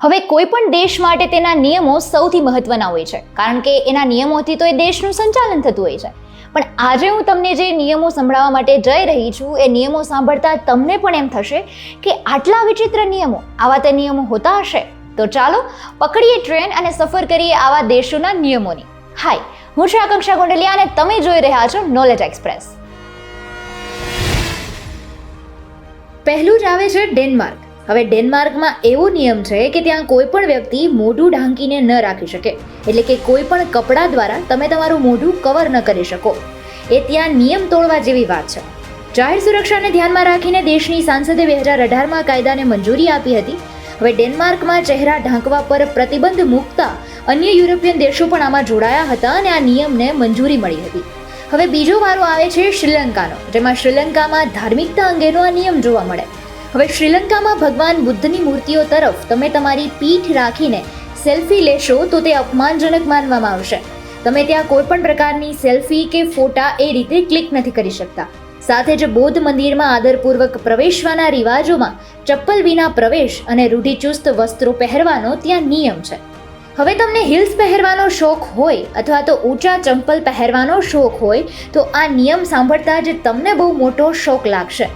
હવે કોઈ પણ દેશ માટે તેના નિયમો સૌથી મહત્વના હોય છે, કારણ કે એના નિયમોથી તો એ દેશનું સંચાલન થતું હોય છે. પણ આજે હું તમને જે નિયમો સંભળાવવા માટે જઈ રહી છું, એ નિયમો સાંભળતા તમને પણ એમ થશે કે આટલા વિચિત્ર નિયમો, આવા તે નિયમો હોતા હશે? તો ચાલો પકડીએ ટ્રેન અને સફર કરીએ આવા દેશોના નિયમોની. હાય, હું છું આકાંક્ષા ગોંડલિયા અને તમે જોઈ રહ્યા છો નોલેજ એક્સપ્રેસ. પહેલું જ આવે છે ડેનમાર્ક. હવે ડેનમાર્કમાં એવો નિયમ છે કે ત્યાં કોઈ પણ વ્યક્તિ મોઢું ઢાંકીને ન રાખી શકે, એટલે કે કોઈ પણ કપડા દ્વારા તમે તમારું મોઢું કવર ન કરી શકો. એ ત્યાં નિયમ તોડવા જેવી વાત છે. જાહેર સુરક્ષાને ધ્યાનમાં રાખીને દેશની સાંસદે 2018માં કાયદાને મંજૂરી આપી હતી. હવે ડેનમાર્કમાં ચહેરા ઢાંકવા પર પ્રતિબંધ મૂકતા અન્ય યુરોપિયન દેશો પણ આમાં જોડાયા હતા અને આ નિયમને મંજૂરી મળી હતી. હવે બીજો વારો આવે છે શ્રીલંકાનો, જેમાં શ્રીલંકામાં ધાર્મિકતા અંગેનો આ નિયમ જોવા મળે. હવે શ્રીલંકામાં ભગવાન બુદ્ધની મૂર્તિઓ તરફ તમે તમારી પીઠ રાખીને સેલ્ફી લેશો તો તે અપમાનજનક માનવામાં આવશે. તમે ત્યાં કોઈ પણ પ્રકારની સેલ્ફી કે ફોટા એ રીતે ક્લિક નથી કરી શકતા. સાથે જ બૌદ્ધ મંદિરમાં આદરપૂર્વક પ્રવેશવાના રિવાજોમાં ચપ્પલ વિના પ્રવેશ અને રૂઢિચુસ્ત વસ્ત્રો પહેરવાનો ત્યાં નિયમ છે. હવે તમને હિલ્સ પહેરવાનો શોખ હોય અથવા તો ઊંચા ચંપલ પહેરવાનો શોખ હોય તો આ નિયમ સાંભળતા જ તમને બહુ મોટો શોક લાગશે.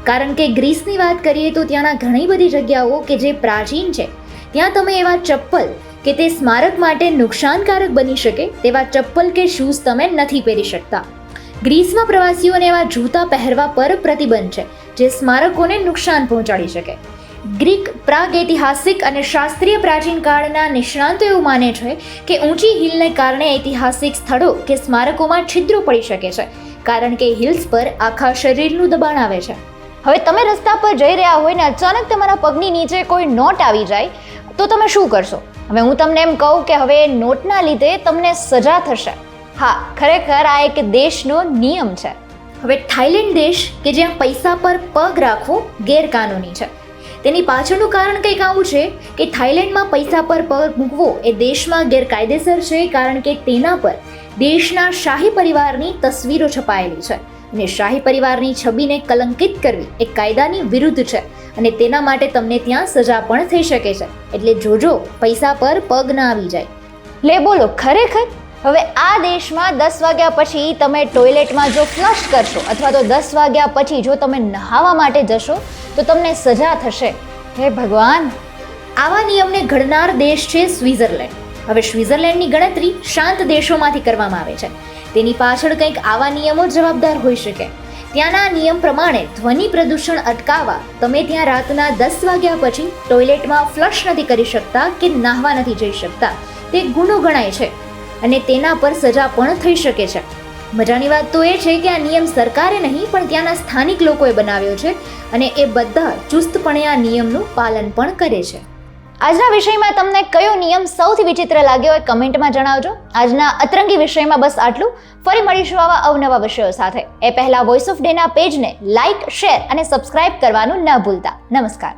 કારણ કે ગ્રીસની વાત કરીએ તો ત્યાંના ઘણી બધી જગ્યાઓ કે જે પ્રાચીન છે, ત્યાં તમે એવા ચપ્પલ કે તે સ્મારક માટે નુકસાનકારક બની શકે તેવા ચપ્પલ કે શૂઝ તમે નથી પહેરી શકતા. ગ્રીસમાં પ્રવાસીઓને એવા જૂતા પહેરવા પર પ્રતિબંધ છે જે સ્મારકોને નુકસાન પહોંચાડી શકે. ગ્રીક પ્રાગૈતિહાસિક અને શાસ્ત્રીય પ્રાચીન કાળના નિષ્ણાંતો એવું માને છે કે ઊંચી હિલને કારણે ઐતિહાસિક સ્થળો કે સ્મારકોમાં છિદ્રો પડી શકે છે, કારણ કે હિલ્સ પર આખા શરીરનું દબાણ આવે છે. હવે તમે રસ્તા પર જઈ રહ્યા હોય ને અચાનક તમારા પગની નીચે કોઈ નોટ આવી જાય તો તમે શું કરશો? હવે હું તમને એમ કહું કે હવે નોટના લીધે તમને સજા થશે. હા, ખરેખર આ એક દેશનો નિયમ છે. હવે થાઈલેન્ડ દેશ કે જ્યાં પૈસા પર પગ રાખવો ગેરકાનૂની છે, તેની પાછળનું કારણ કંઈક આવું છે કે થાઈલેન્ડમાં પૈસા પર પગ મૂકવો એ દેશમાં ગેરકાયદેસર છે, કારણ કે તેના પર દેશના શાહી પરિવારની તસવીરો છપાયેલી છે અને શાહી પરિવારની છબીને કલંકિત કરવી એ કાયદાની વિરુદ્ધ છે અને તેના માટે તમને ત્યાં સજા પણ થઈ શકે છે. એટલે જોજો પૈસા પર પગ ના આવી જાય. લે બોલો, ખરેખર? હવે આ દેશમાં 10 વાગ્યા પછી તમે ટોયલેટમાં જો ફ્લશ કરશો અથવા તો 10 વાગ્યા પછી જો તમે નહાવા માટે જશો તો તમને સજા થશે. હે ભગવાન! આવા નિયમને ઘડનાર દેશ છે સ્વિટ્ઝરલેન્ડ. હવે સ્વિટ્ઝરલેન્ડની ગણતરી શાંત દેશોમાંથી કરવામાં આવે છે. તેની પાછળ કંઈક આવા નિયમો જવાબદાર હોઈ શકે. ત્યાંના નિયમ પ્રમાણે ધ્વનિ પ્રદૂષણ અટકાવવા તમે ત્યાં રાતના 10 વાગ્યા પછી ટોયલેટમાં ફ્લશ નથી કરી શકતા કે નાહવા નથી જઈ શકતા. તે ગુનો ગણાય છે અને તેના પર સજા પણ થઈ શકે છે. મજાની વાત તો એ છે કે આ નિયમ સરકારે નહીં પણ ત્યાંના સ્થાનિક લોકોએ બનાવ્યો છે અને એ બધા ચુસ્તપણે આ નિયમનું પાલન પણ કરે છે. આજના વિષયમાં તમને કયો નિયમ સૌથી વિચિત્ર લાગ્યો એ કમેન્ટમાં જણાવજો. આજના અતરંગી વિષયમાં બસ આટલું. ફરી મળીશું આવા અવનવા વિષયો સાથે. એ પહેલા વોઇસ ઓફ ડેના પેજને લાઇક, શેર અને સબસ્ક્રાઇબ કરવાનું ન ભૂલતા. નમસ્કાર.